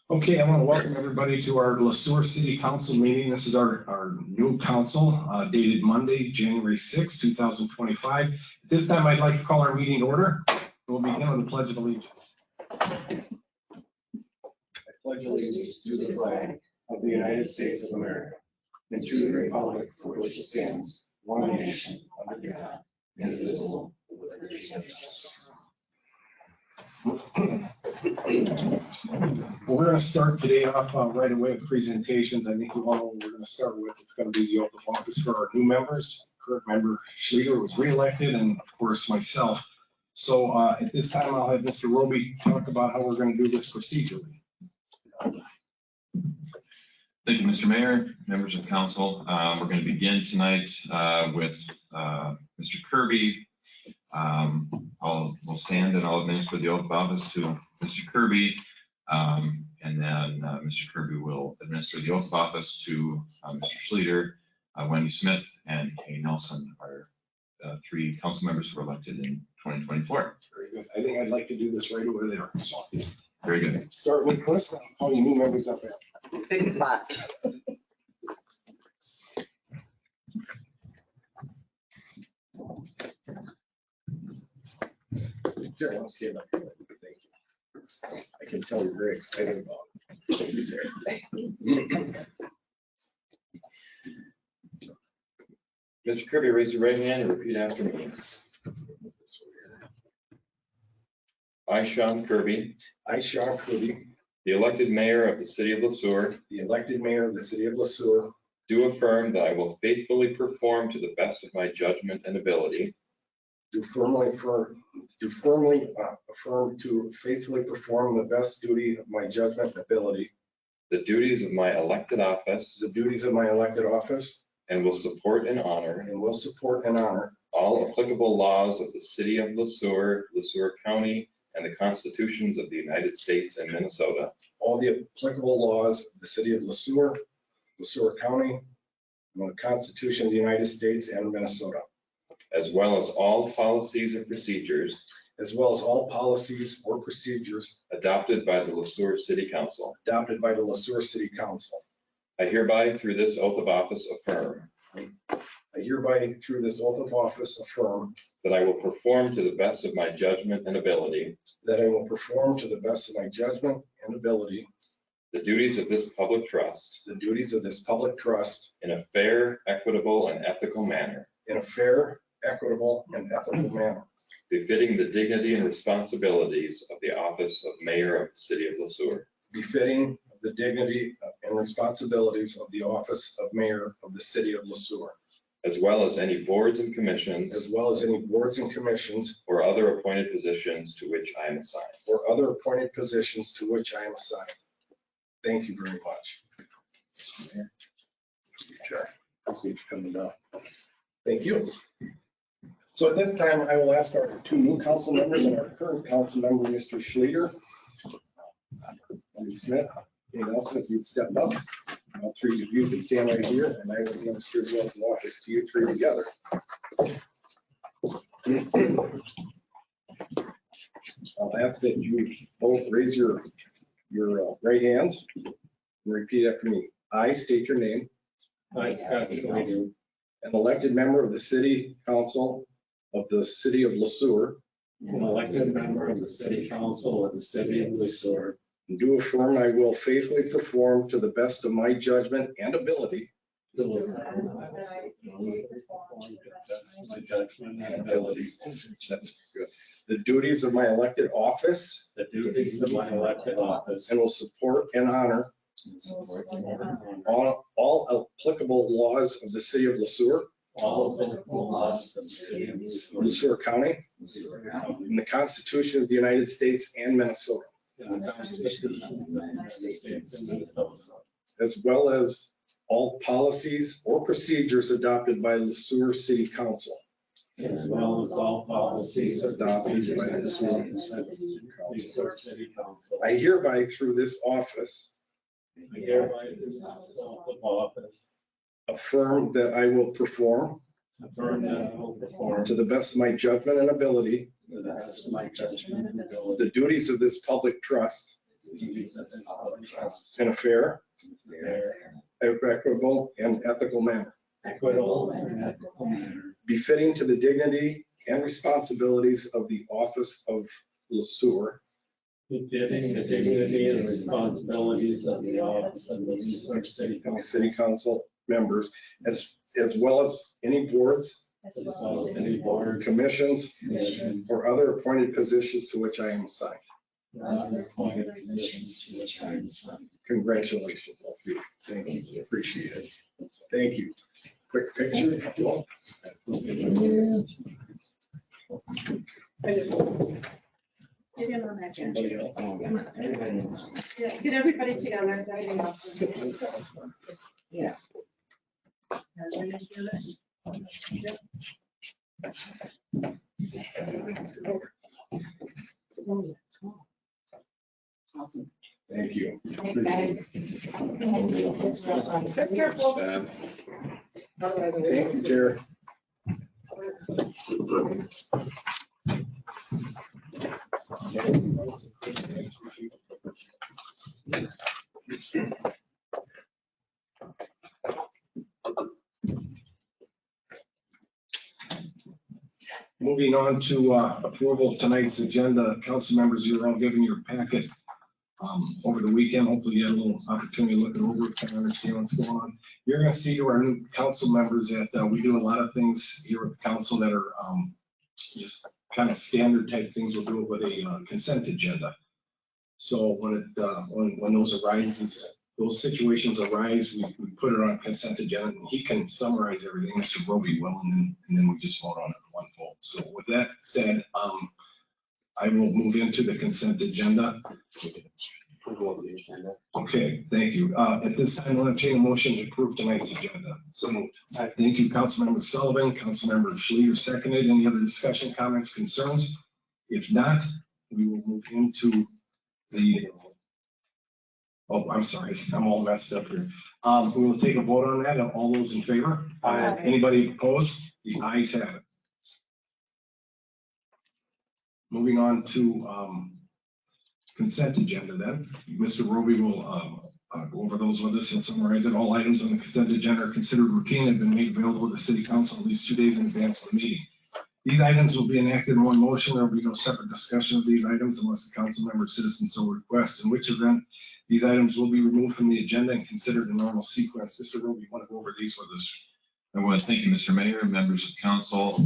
Okay, I want to welcome everybody to our Sueur City Council meeting. This is our new council dated Monday, January 6, 2025. At this time, I'd like to call our meeting to order. We'll begin with the Pledge of Allegiance. I pledge allegiance to the flag of the United States of America and to the republic for which it stands, one nation, under God, indivisible, with liberty and justice. Well, we're going to start today off right away with presentations. I think you all know what we're going to start with. It's going to be the oath of office for our new members. Current member Schleter was reelected, and of course myself. So at this time, I'll have Mr. Roby talk about how we're going to do this procedurally. Thank you, Mr. Mayor, members of council. We're going to begin tonight with Mr. Kirby. We'll stand and I'll administer the oath of office to Mr. Kirby. And then Mr. Kirby will administer the oath of office to Mr. Schleter, Wendy Smith, and Kay Nelson, our three council members who were elected in 2024. Very good. I think I'd like to do this right over there. So, very good. Start with Chris, and I'll call you new members up there. Big spot. Sure, I'll stand up here. Thank you. I can tell you're very excited about it. Mr. Kirby, raise your right hand and repeat after me. I, Sean Kirby, I, Sean Kirby, the elected mayor of the city of Sueur, the elected mayor of the city of Sueur, do affirm that I will faithfully perform to the best of my judgment and ability do firmly affirm to faithfully perform the best duty of my judgment and ability, the duties of my elected office, and will support and honor all applicable laws of the city of Sueur, Sueur County, and the constitutions of the United States and Minnesota, all the applicable laws of the city of Sueur, Sueur County, and the Constitution of the United States and Minnesota, as well as all policies and procedures adopted by the Sueur City Council. I hereby, through this oath of office, affirm that I will perform to the best of my judgment and ability the duties of this public trust in a fair, equitable, and ethical manner, befitting the dignity and responsibilities of the office of mayor of the city of Sueur, as well as any boards and commissions or other appointed positions to which I am assigned. Thank you very much. Sure. Thank you. So at this time, I will ask our two new council members and our current council member, Mr. Schleter, Wendy Smith, and also if you'd step up, all three of you can stand right here, and I will administer the oath of office to you three together. I'll ask that you both raise your right hands and repeat after me. I state your name. I, an elected member of the city council of the city of Sueur, an elected member of the city council of the city of Sueur, and do affirm I will faithfully perform to the best of my judgment and ability the duties of my elected office, and will support and honor all applicable laws of the city of Sueur, Sueur County, and the Constitution of the United States and Minnesota, as well as all policies or procedures adopted by the Sueur City Council. As well as all policies adopted by the Sueur City Council. I hereby, through this office, affirm that I will perform to the best of my judgment and ability to the best of my judgment and ability, the duties of this public trust the duties of this public trust, in a fair, fair, equitable, and ethical manner, equitable, and ethical manner, befitting to the dignity and responsibilities of the office of Sueur, befitting the dignity and responsibilities of the office of the Sueur City City Council, Council members, as well as any boards, as well as any board, commissions, commissions, or other appointed positions to which I am assigned. or other appointed positions to which I am assigned. Congratulations, all three. Thank you. Appreciate it. Thank you. Quick picture. Joel? Get in on that, Jen. Somebody else? Yeah, get everybody together. That'd be awesome. Yeah. Awesome. Thank you. Be careful. Thank you, Jared. Moving on to approval of tonight's agenda, council members, you're all given your packet over the weekend. Hopefully you had a little opportunity to look it over, kind of understand what's going on. You're going to see to our new council members that we do a lot of things here with the council that are just kind of standard type things. We'll do it with a consent agenda. So when those arises, those situations arise, we put it on consent agenda, and he can summarize everything, Mr. Roby will, and then we just vote on it in one vote. So with that said, I will move into the consent agenda. Okay, thank you. At this time, I'll entertain a motion to approve tonight's agenda. So moved. Thank you, Councilmember Sullivan, Councilmember Schleter, seconded. Any other discussion, comments, concerns? If not, we will move into the, oh, I'm sorry, I'm all messed up here. We will take a vote on that. All those in favor? Aye. Anybody opposed? The ayes have it. Moving on to consent agenda then. Mr. Roby will go over those with us and summarize it. All items on the consent agenda are considered routine and have been made available to the city council at least 2 days in advance of the meeting. These items will be enacted in one motion. There will be no separate discussion of these items unless the council member or citizen so requests, in which event these items will be removed from the agenda and considered in normal sequence. Mr. Roby, you want to go over these with us? I want to thank you, Mr. Mayor, members of council.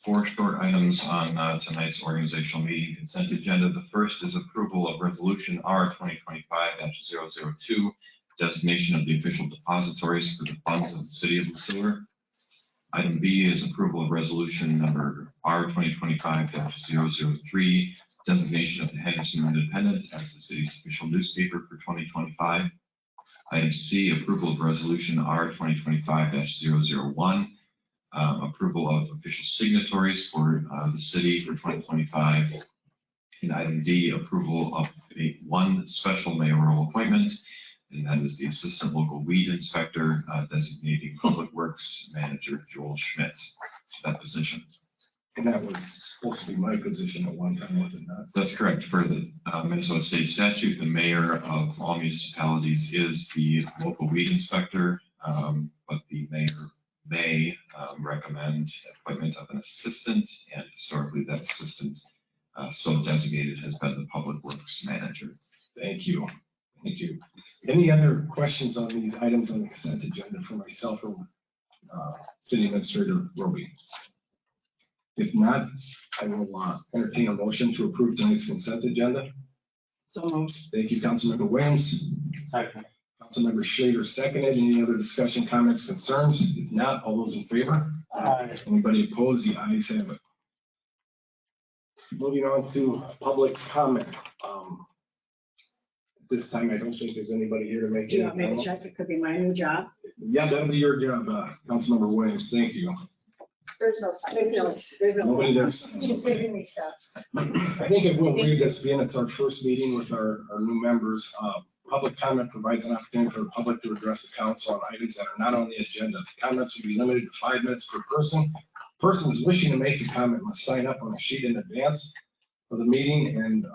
4 short items on tonight's organizational meeting consent agenda. The first is approval of resolution R 2025-002, designation of the official depositories for the funds of the city of Sueur. Item B is approval of resolution number R 2025-003, designation of the Henderson Independent as the city's official newspaper for 2025. Item C, approval of resolution R 2025-001, approval of official signatories for the city for 2025. And item D, approval of one special mayoral appointment, and that is the assistant local weed inspector, designating public works manager Joel Schmidt to that position. And that was supposed to be my position at one time, was it not? That's correct. For the Minnesota state statute, the mayor of all municipalities is the local weed inspector, but the mayor may recommend appointment of an assistant, and historically that assistant so designated has been the public works manager. Thank you. Thank you. Any other questions on these items on the consent agenda for myself or City Administrator Roby? If not, I will entertain a motion to approve tonight's consent agenda. So moved. Thank you, Councilmember Williams. Second. Councilmember Schleter, seconded. Any other discussion, comments, concerns? If not, all those in favor? Aye. Anybody opposed? The ayes have it. Moving on to public comment. This time, I don't think there's anybody here to make. Do you any want me to comment. check? It could be my new job. Yeah, that'll be your job, Councilmember Williams. Thank you. There's no. Nobody there. She's saving me stuff. I think it will read this being it's our first meeting with our new members. Public comment provides an opportunity for the public to address the council on items that are not on the agenda. The comments will be limited to 5 minutes per person. Persons wishing to make a comment must sign up on a sheet in advance of the meeting, and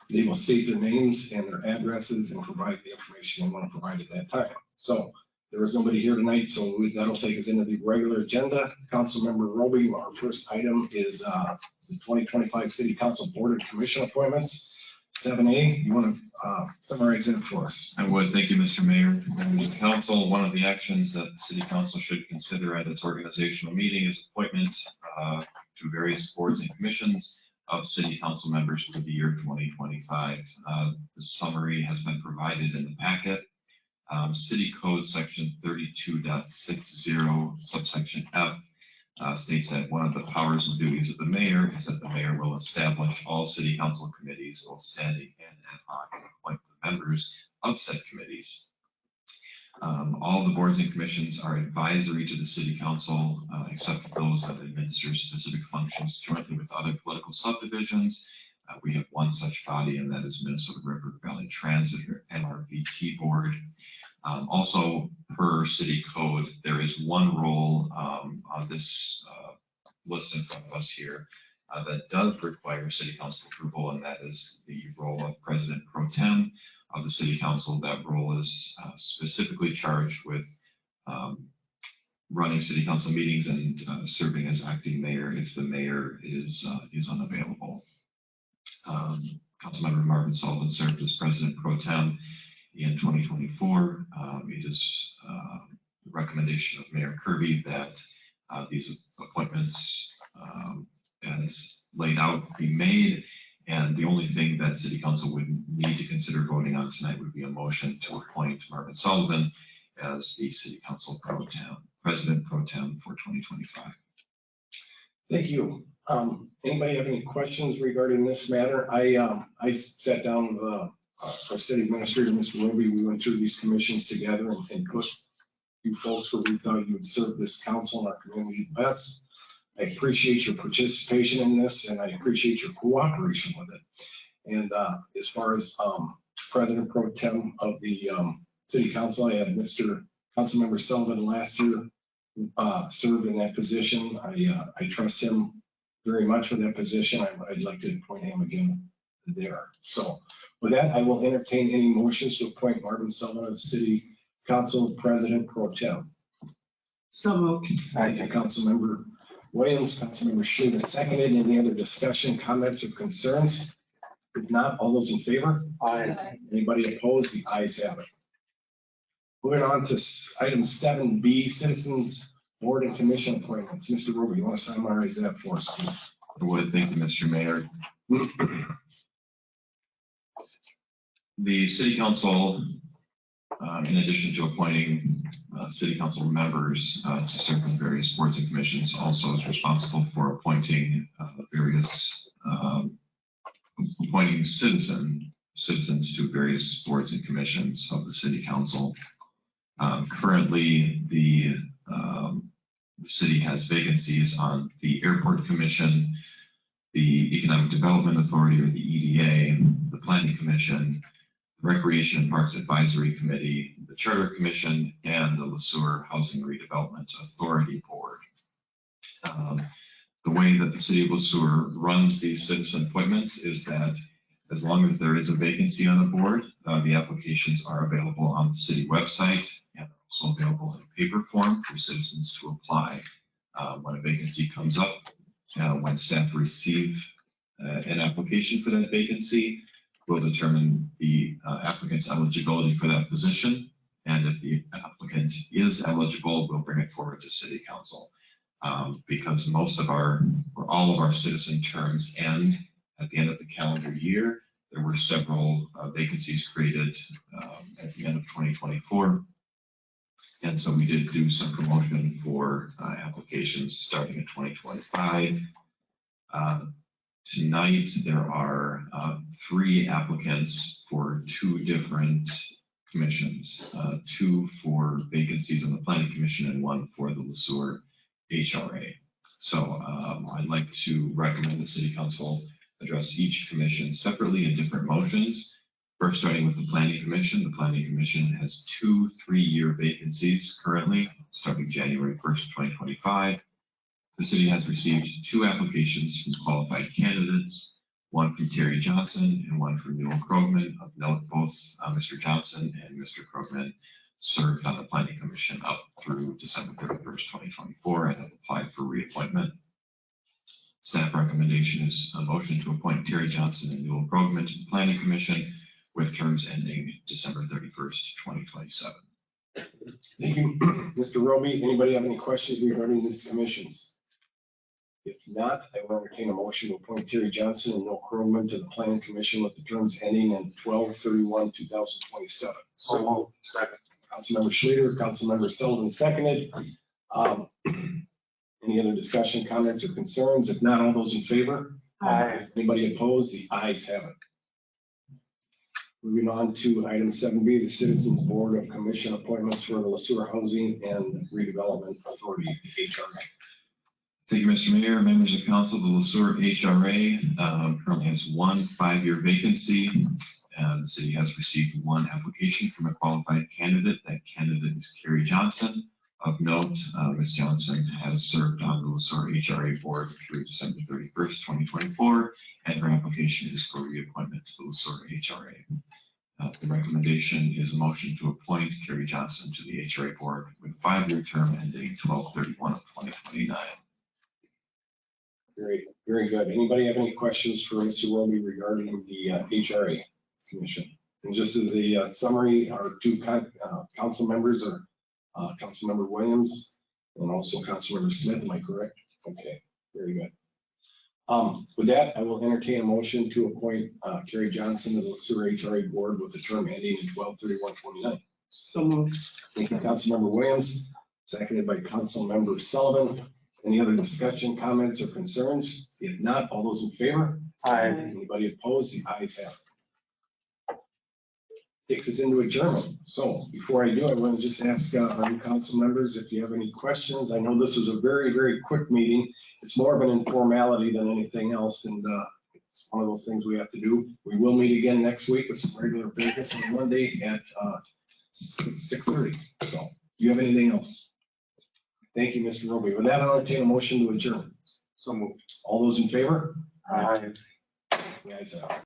they will state their names and their addresses and provide the information they want to provide at that time. So there is nobody here tonight, so that'll take us into the regular agenda. Councilmember Roby, our first item is the 2025 City Council Board and Commission appointments. 7A, you want to summarize that for us? I would. Thank you, Mr. Mayor. Members of council, one of the actions that the city council should consider at its organizational meeting is appointment to various boards and commissions of city council members for the year 2025. The summary has been provided in the packet. City Code Section 32.60 subsection F states that one of the powers and duties of the mayor is that the mayor will establish all city council committees, both standing and ad hoc, and appoint the members of said committees. All the boards and commissions are advisory to the city council, except those that administer specific functions jointly with other political subdivisions. We have one such body, and that is Minnesota River Valley Transit, or MRVT Board. Also, per city code, there is one role on this list in front of us here that does require city council approval, and that is the role of President Pro Tem of the city council. That role is specifically charged with running city council meetings and serving as acting mayor if the mayor is unavailable. Councilmember Marvin Sullivan served as President Pro Tem in 2024. It is the recommendation of Mayor Kirby that these appointments as laid out be made. And the only thing that City Council would need to consider voting on tonight would be a motion to appoint Marvin Sullivan as the City Council President Pro Tem for 2025. Thank you. Anybody have any questions regarding this matter? I sat down with our city administrator, Mr. Roby. We went through these commissions together and put you folks where we thought you would serve this council and our community best. I appreciate your participation in this, and I appreciate your cooperation with it. And as far as President Pro Tem of the City Council, I had Mr. Councilmember Sullivan last year served in that position. I trust him very much for that position. I'd like to appoint him again there. So with that, I will entertain any motions to appoint Marvin Sullivan as City Council President Pro Tem. So moved. Thank you, Councilmember Williams, Councilmember Schluter, seconded. Any other discussion, comments, or concerns? If not, all those in favor? Aye. Anybody opposed? The ayes have it. Moving on to item 7B, Citizens Board and Commission appointments. Mr. Roby, you want to summarize that for us, please? I would. Thank you, Mr. Mayor. The City Council, in addition to appointing City Council members to serve on various boards and commissions, also is responsible for appointing appointing citizens to various boards and commissions of the City Council. Currently, the city has vacancies on the Airport Commission, the Economic Development Authority, or the EDA, the Planning Commission, the Recreation and Parks Advisory Committee, the Charter Commission, and the Sueur Housing Redevelopment Authority Board. The way that the city of Sueur runs these citizen appointments is that as long as there is a vacancy on a board, the applications are available on the city website and also available in paper form for citizens to apply. When a vacancy comes up, when staff receive an application for that vacancy, we'll determine the applicant's eligibility for that position. And if the applicant is eligible, we'll bring it forward to City Council. Because all of our citizen terms end at the end of the calendar year. There were several vacancies created at the end of 2024. And so we did do some promotion for applications starting in 2025. Tonight, there are 3 applicants for 2 different commissions, 2 for vacancies on the Planning Commission and 1 for the Sueur HRA. So I'd like to recommend the City Council address each commission separately in different motions. First, starting with the Planning Commission. The Planning Commission has 2 3-year vacancies currently, starting January 1st, 2025. The city has received 2 applications from qualified candidates, one from Terry Johnson and one from Newell Krogman. Of note, both Mr. Johnson and Mr. Krogman served on the planning commission up through December 31st, 2024, and have applied for reappointment. Staff recommendation is a motion to appoint Terry Johnson and Newell Krogman to the planning commission with terms ending December 31st, 2027. Thank you, Mr. Roby. Anybody have any questions regarding these commissions? If not, I will entertain a motion to appoint Terry Johnson and Newell Krogman to the planning commission with the terms ending in 12/31/2027. So moved. Second. Councilmember Schleter, Councilmember Sullivan seconded. Any other discussion, comments, or concerns? If not, all those in favor? Aye. Anybody opposed? The ayes have it. Moving on to item 7B, the Citizens Board of Commission appointments for the Sueur Housing and Redevelopment Authority, HRA. Thank you, Mr. Mayor, members of council. The Sueur HRA currently has 1 5-year vacancy. The city has received 1 application from a qualified candidate. That candidate is Carrie Johnson. Of note, Ms. Johnson has served on the Sueur HRA board through December 31st, 2024, and her application is for reappointment to the Sueur HRA. The recommendation is a motion to appoint Carrie Johnson to the HRA board with a 5-year term ending 12/31/2029. Very, very good. Anybody have any questions for Mr. Roby regarding the HRA commission? And just as a summary, our 2 council members are Councilmember Williams and also Councilmember Smith. Am I correct? Okay, very good. With that, I will entertain a motion to appoint Carrie Johnson to the Sueur HRA board with a term ending in 12/31/29. So moved. Thank you, Councilmember Williams, seconded by Councilmember Sullivan. Any other discussion, comments, or concerns? If not, all those in favor? Aye. Anybody opposed? The ayes have it. Takes us into adjournment. So before I do, I want to just ask our new council members if you have any questions. I know this was a very, very quick meeting. It's more of an informality than anything else, and it's one of those things we have to do. We will meet again next week with some regular business on Monday at 6:30. So do you have anything else? Thank you, Mr. Roby. With that, I'll entertain a motion to adjourn. So moved. All those in favor? Aye. The ayes have it.